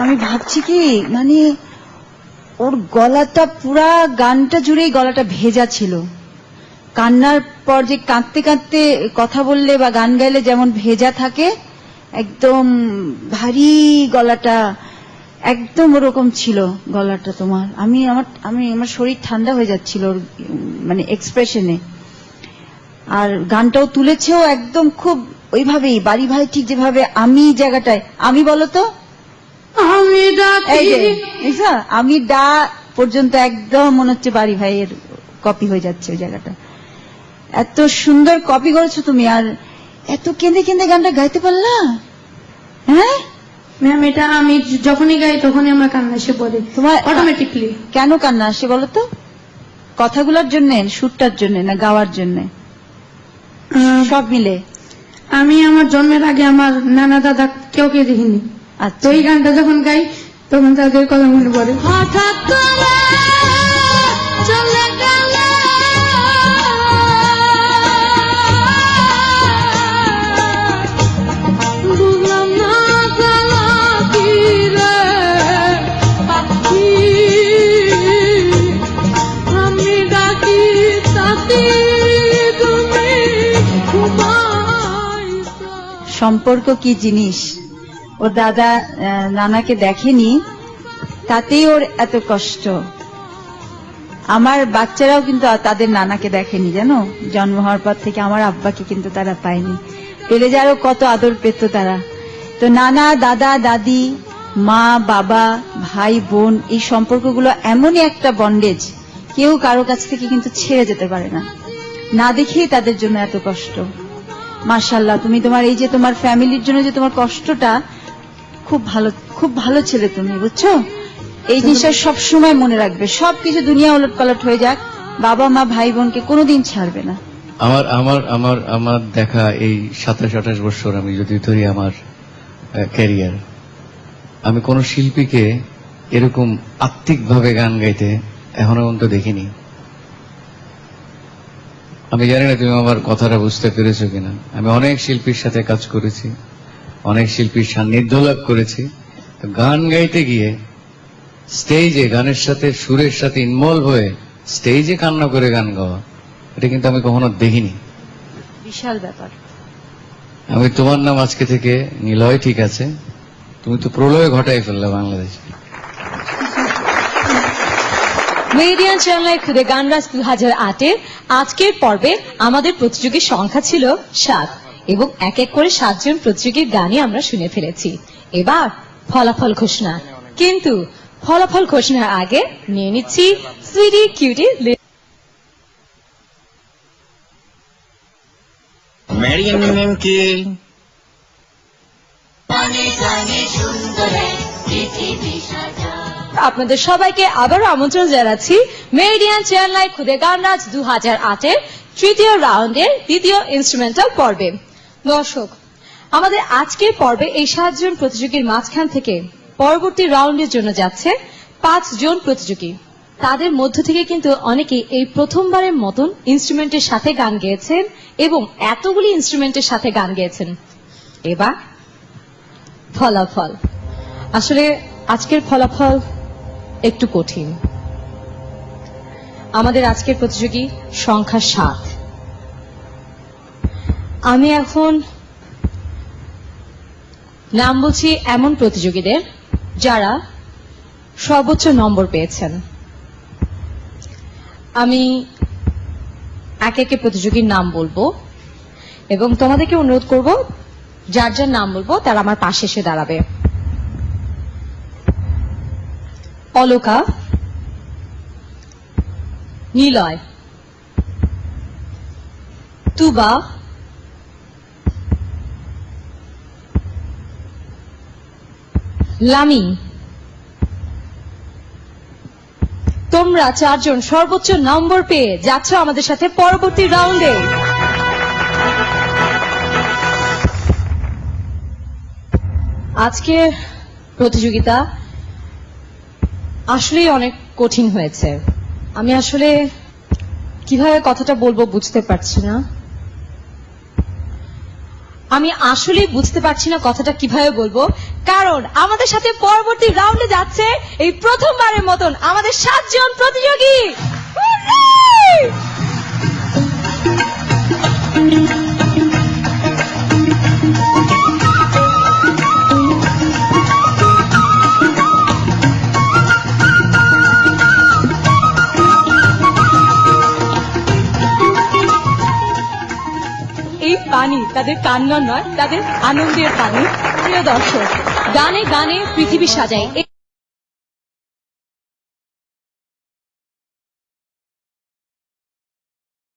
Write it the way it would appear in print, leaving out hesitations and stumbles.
আমি ভাবছি কি মানে ওর গলাটা পুরা গানটা জুড়েই গলাটা ভেজা ছিল। কান্নার পর যে কাঁদতে কাঁদতে কথা বললে বা গান গাইলে যেমন ভেজা থাকে, একদম ভারী গলাটা একদম ওরকম ছিল গলাটা তোমার। আমার শরীর ঠান্ডা হয়ে যাচ্ছিল ওর মানে এক্সপ্রেশনে। আর গানটাও তুলেছেও একদম খুব ওইভাবেই, বাড়ি ভাই ঠিক যেভাবে আমি জায়গাটায় আমি বলো তো আমি ডা পর্যন্ত একদম মনে হচ্ছে বাড়ি ভাইয়ের কপি হয়ে যাচ্ছে ওই জায়গাটা। এত সুন্দর কপি করেছো তুমি, আর এত কেঁদে কেঁদে গানটা গাইতে পারলা? হ্যাঁ ম্যাম, এটা আমি যখনই গাই তখনই আমার কান্না এসে পড়ে, তোমার অটোমেটিকলি। কেন কান্না আসে বলো তো? কথাগুলোর জন্য, সুরটার জন্য, না গাওয়ার জন্য? সব মিলে। আমি আমার জন্মের আগে আমার নানা দাদা কেউ দেখিনি। তো এই গানটা যখন গাই তখন তাদের কথা মনে পড়ে। হঠাৎ চলে গেলে বুঝলাম না গেলা কি রে পাখি, আমি ডাকি তাতি তুমি ঘুমাইছো। সম্পর্ক কি জিনিস, ওর দাদা নানাকে দেখেনি তাতেই ওর এত কষ্ট। আমার বাচ্চারাও কিন্তু তাদের নানাকে দেখেনি, জানো, জন্ম হওয়ার পর থেকে আমার আব্বাকে কিন্তু তারা পায়নি। পেলে যারও কত আদর পেত তারা। তো নানা, দাদা, দাদি, মা, বাবা, ভাই, বোন, এই সম্পর্কগুলো এমনই একটা বন্ডেজ, কেউ কারো কাছ থেকে কিন্তু ছেড়ে যেতে পারে না। না দেখেই তাদের জন্য এত কষ্ট। মাশাআল্লাহ, তুমি তোমার এই যে তোমার ফ্যামিলির জন্য যে তোমার কষ্টটা, খুব ভালো ছেলে তুমি, বুঝছো? এই জিনিসটা সবসময় মনে রাখবে। সবকিছু দুনিয়া উলট পালট হয়ে যাক, বাবা মা ভাই বোনকে কোনোদিন ছাড়বে না। আমার আমার আমার আমার দেখা এই 27-28 বছর আমি যদি ধরি আমার ক্যারিয়ার, আমি কোন শিল্পীকে এরকম আত্মিকভাবে গান গাইতে এখনো পর্যন্ত দেখিনি। আমি জানি না তুমি আমার কথাটা বুঝতে পেরেছো কিনা। আমি অনেক শিল্পীর সাথে কাজ করেছি, অনেক শিল্পীর সান্নিধ্য লাভ করেছি। গান গাইতে গিয়ে স্টেজে গানের সাথে সুরের সাথে ইনভলভ হয়ে স্টেজে কান্না করে গান গাওয়া, এটা কিন্তু আমি কখনো দেখিনি। বিশাল ব্যাপার। আমি তোমার নাম আজকে থেকে নিলয়, ঠিক আছে, তুমি তো প্রলয় ঘটাই ফেললে বাংলাদেশে। মেরিডিয়ান চ্যানেলের খুদে গানরাজ 2008-এর আজকের পর্বে আমাদের প্রতিযোগীর সংখ্যা ছিল 7 এবং এক এক করে 7 জন প্রতিযোগীর গানই আমরা শুনে ফেলেছি। এবার ফলাফল ঘোষণা। কিন্তু ফলাফল ঘোষণার আগে নিয়ে নিচ্ছি সুইটি কিউটি মেরিয়ান ম্যামকে আপনাদের সবাইকে আবারও আমন্ত্রণ জানাচ্ছি মেরিডিয়ান চ্যানেল খুদে গানরাজ 2008-এর তৃতীয় রাউন্ডের দ্বিতীয় ইনস্ট্রুমেন্টাল পর্বে। দর্শক, আমাদের আজকের পর্বে এই 7 জন প্রতিযোগীর মাঝখান থেকে পরবর্তী রাউন্ডের জন্য যাচ্ছে 5 জন প্রতিযোগী। তাদের মধ্য থেকে কিন্তু অনেকেই এই প্রথমবারের মতন ইনস্ট্রুমেন্টের সাথে গান গেয়েছেন এবং এতগুলি ইনস্ট্রুমেন্টের সাথে গান গেয়েছেন। এবার ফলাফল। আসলে আজকের ফলাফল একটু কঠিন। আমাদের আজকের প্রতিযোগী সংখ্যা 7। আমি এখন নাম বলছি এমন প্রতিযোগীদের যারা সর্বোচ্চ নম্বর পেয়েছেন। আমি এক একে প্রতিযোগীর নাম বলবো এবং তোমাদেরকে অনুরোধ করব যার যার নাম বলবো তারা আমার পাশে এসে দাঁড়াবে। অলকা, নিলয়, তুবা, লামি। তোমরা 4 জন সর্বোচ্চ নম্বর পেয়ে যাচ্ছ আমাদের সাথে পরবর্তী রাউন্ডে। আজকের প্রতিযোগিতা আসলেই অনেক কঠিন হয়েছে। আমি আসলে কিভাবে কথাটা বলবো বুঝতে পারছি না। আমি আসলে বুঝতে পারছি না কথাটা কিভাবে বলবো, কারণ আমাদের সাথে পরবর্তী রাউন্ডে যাচ্ছে এই প্রথমবারের মতন আমাদের 7 জন প্রতিযোগী। হুররে! এই পানি তাদের কান্না নয়, তাদের আনন্দের পানি। প্রিয় দর্শক, গানে গানে পৃথিবী সাজাই।